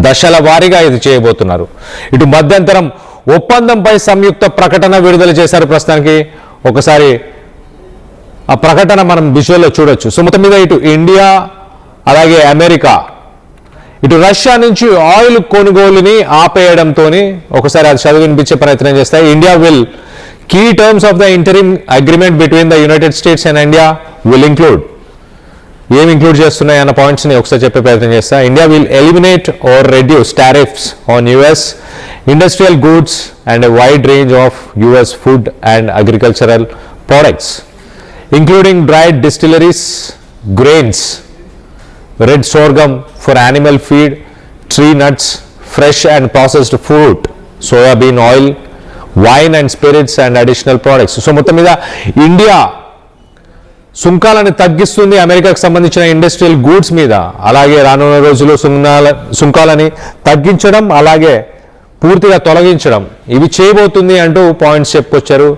దశల వారీగా ఇది చేయబోతున్నారు. ఇటు మధ్యంతరం ఒప్పందంపై సంయుక్త ప్రకటన విడుదల చేశారు. ప్రస్తుతానికి ఒకసారి ఆ ప్రకటన మనం విజువల్లో చూడొచ్చు. సో మొత్తం మీద ఇటు ఇండియా అలాగే అమెరికా ఇటు రష్యా నుంచి ఆయిల్ కొనుగోలుని ఆపేయడంతో ఒకసారి అది చదివినిపించే ప్రయత్నం చేస్తాయి. India will key terms of the interim agreement between the United States and India will include ఏమి ఇంక్లూడ్ చేస్తున్నాయి అన్న పాయింట్స్ని ఒకసారి చెప్పే ప్రయత్నం చేస్తా. India will eliminate or reduce tariffs on US industrial goods and a wide range of US food and agricultural products including dried distilleries, grains, red sorghum for animal feed, tree nuts, fresh and processed fruit, soybean oil, wine and spirits and additional products. So మొత్తం మీద India సుంకాలను తగ్గిస్తుంది అమెరికాకు సంబంధించిన industrial goods మీద. అలాగే రానున్న రోజుల్లో సుంకాలని తగ్గించడం అలాగే పూర్తిగా తొలగించడం ఇవి చేయబోతుంది అంటూ పాయింట్స్ చెప్పుకొచ్చారు.